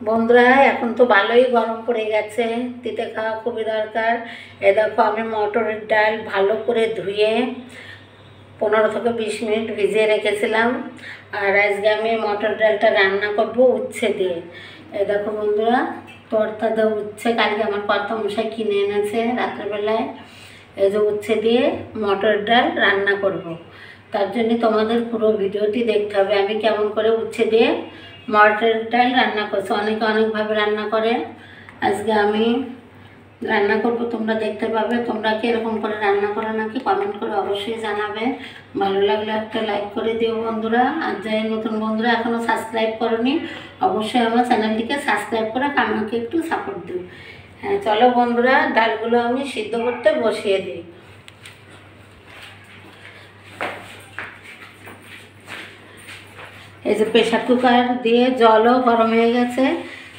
বন্ধুরা, এখন তো ভালোই গরম পড়ে গেছে, তিতে খাওয়া খুবই দরকার। এ দেখো, আমি মটরের ডাল ভালো করে ধুয়ে 15 থেকে 20 মিনিট ভিজিয়ে রেখেছিলাম। আর আজকে আমি মটর ডালটা রান্না করব উচ্ছে দিয়ে। এ দেখো বন্ধুরা, তরতা দেওয়া উচ্ছে কালকে আমার কর্তামশাই কিনে এনেছে রাত্রেবেলায়। এই যে উচ্ছে দিয়ে মটর ডাল রান্না করব। তার জন্য তোমাদের পুরো ভিডিওটি দেখতে হবে, আমি কেমন করে উচ্ছে দিয়ে মটর ডাল রান্না করছি। অনেকে অনেকভাবে রান্না করে, আজকে আমি রান্না করব, তোমরা দেখতে পাবে। তোমরা কি এরকম করে রান্না করো নাকি কমেন্ট করে অবশ্যই জানাবে। ভালো লাগলে একটা লাইক করে দিও বন্ধুরা। আর যাই নতুন বন্ধুরা এখনও সাবস্ক্রাইব করোনি, অবশ্যই আমার চ্যানেলটিকে সাবস্ক্রাইব করে আমাকে একটু সাপোর্ট দিও। হ্যাঁ চলো বন্ধুরা, ডালগুলো আমি সিদ্ধ করতে বসিয়ে দিই। এই যে প্রেশার কুকার দিয়ে জলও গরম হয়ে গেছে,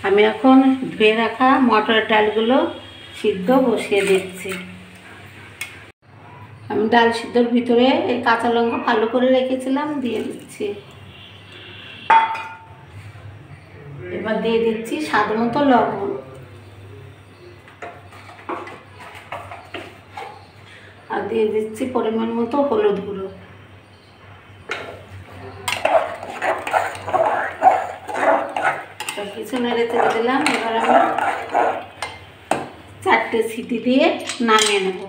আমি এখন ধুয়ে রাখা মটরের ডালগুলো সিদ্ধ বসিয়ে দিচ্ছি। আমি ডাল সিদ্ধর ভিতরে এই কাঁচা লঙ্কা ভালো করে রেখেছিলাম, দিয়ে দিচ্ছি। এবার দিয়ে দিচ্ছি স্বাদ মতো লবণ, আর দিয়ে দিচ্ছি পরিমাণ মতো হলুদ গুঁড়ো। কিছু নেড়ে চেড়ে দিলাম। এবার আমি 4টে সিটি দিয়ে নামিয়ে নেব।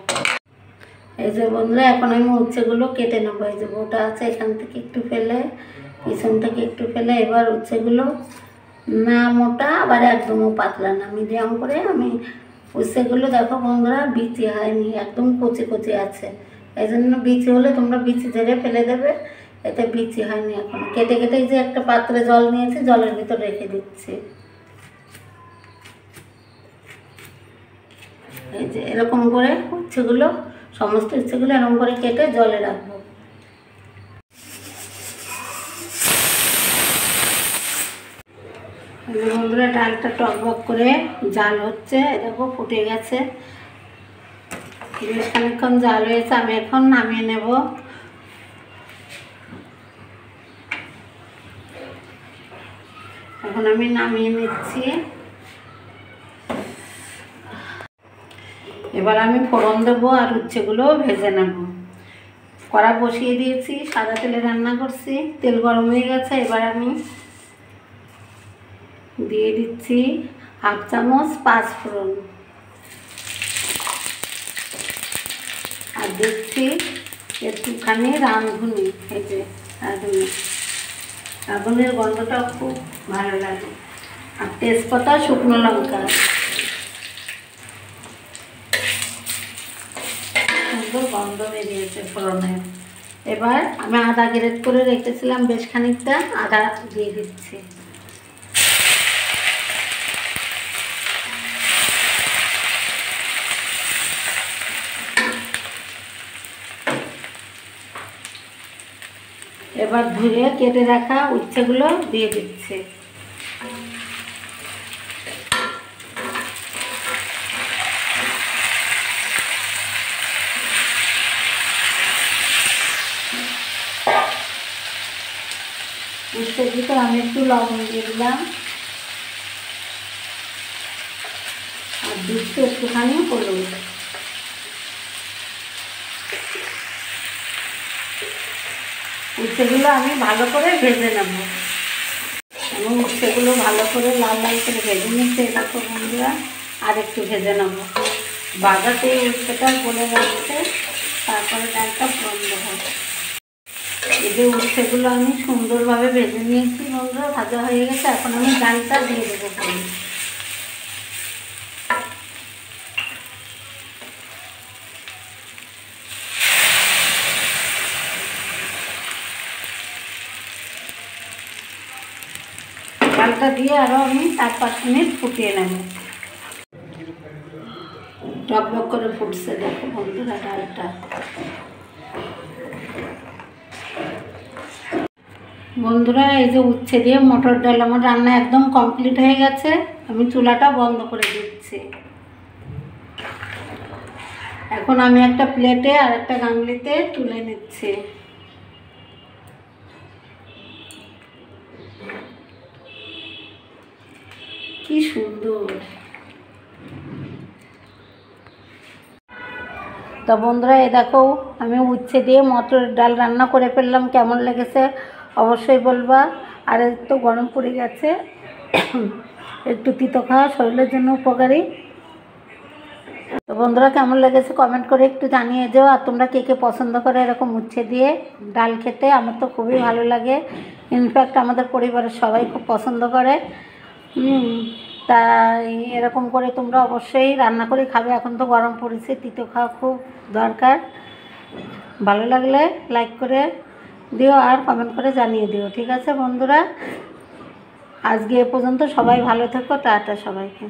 এই যে বন্ধুরা, এখন আমি উচ্ছেগুলো কেটে নেবো। এই যে বোটা আছে, এখান থেকে একটু ফেলে, পিছন থেকে একটু ফেলে। এবার উচ্ছেগুলো না মোটা আবার একদমও পাতলা না, মিডিয়াম করে আমি উচ্ছেগুলো, দেখো বন্ধুরা, বিচি হয়নি, একদম কচি কচি আছে। এই জন্য বিচি হলে তোমরা বিচি ঝেড়ে ফেলে দেবে, এতে বিচি হয়নি। এখন কেটে কেটে যে একটা পাত্রে জল নিয়েছি, জলের ভিতর রেখে দিচ্ছি। এই যে এরকম করে উচ্ছেগুলো, সমস্ত উচ্ছেগুলো এরকম করে কেটে জলে রাখবো। বন্ধুরা, ডালটা টকবক করে জাল হচ্ছে, দেখো ফুটে গেছে, বেশ খানিকক্ষণ জাল হয়েছে। আমি এখন নামিয়ে নেব। এখন আমি নামিয়ে নিচ্ছি। এবার আমি ফোড়ন দেবো আর উচ্ছেগুলো ভেজে নেব। কড়া বসিয়ে দিয়েছি, সাদা তেলে রান্না করছি, তেল গরম হয়ে গেছে। এবার আমি দিয়ে দিচ্ছি 1/2 চামচ পাঁচফোড়ন, আর দিচ্ছি একটুখানি রাঁধুনি। এই যে রাঁধুনি, রাঁধুনির গন্ধটা খুব ভালো লাগে। আর তেজপাতা, শুকনো লঙ্কা, সুন্দর গন্ধ বেরিয়েছে ফোড়নের। এবার আমি আদা গ্রেট করে রেখেছিলাম বেশ খানিকটা, আদা দিয়ে দিচ্ছি। এবার ধুয়ে কেটে রাখা উচ্ছেগুলো দিয়ে দিচ্ছি। উচ্ছের ভিতর আমি একটু লবণ দিয়ে দিলাম, আর দিচ্ছি একটুখানি হলুদ। উচ্ছেগুলো আমি ভালো করে ভেজে নেব। আমি উচ্ছেগুলো ভালো করে লাল লাল করে ভেজে নিচ্ছি। দেখো বন্ধুরা, আর একটু ভেজে নেব। বাজাতে উচ্ছেটা গলে যাচ্ছে, তারপরে ডালটা বন্ধ হবে। এই যে উচ্ছেগুলো আমি সুন্দরভাবে ভেজে নিয়েছি বন্ধুরা, ভাজা হয়ে গেছে। এখন আমি ডালটা দিয়ে দেবো। ডালটা দিয়ে আরও আমি 4-5 মিনিট ফুটিয়ে নেব। টকবক করে ফুটছে, দেখো বন্ধুরা ডালটা। বন্ধুরা, এই যে উচ্ছে দিয়ে মটর ডাল আমার রান্না একদম কমপ্লিট হয়ে গেছে। আমি চুলাটা বন্ধ করে দিচ্ছি। এখন আমি একটা প্লেটে আর একটা গামলিতে তুলে নিচ্ছি। কি সুন্দর। তো বন্ধুরা এই দেখো আমি উচ্ছে দিয়ে মটর ডাল রান্না করে ফেললাম, কেমন লেগেছে অবশ্যই বলবা। আর একটু গরম পড়ে গেছে, একটু তিতো খাওয়া শরীরের জন্য উপকারী। তো বন্ধুরা কেমন লেগেছে কমেন্ট করে একটু জানিয়ে যাও। আর তোমরা কে কে পছন্দ করে এরকম উচ্ছে দিয়ে ডাল খেতে? আমার তো খুবই ভালো লাগে, ইনফ্যাক্ট আমাদের পরিবারের সবাই খুব পছন্দ করে। তাই এরকম করে তোমরা অবশ্যই রান্না করে খাবে। এখন তো গরম পড়েছে, তিতো খাওয়া খুব দরকার। ভালো লাগলে লাইক করে দিও আর কমেন্ট করে জানিয়ে দিও, ঠিক আছে বন্ধুরা? আজকে এ পর্যন্ত, সবাই ভালো থেকো, টাটা সবাইকে।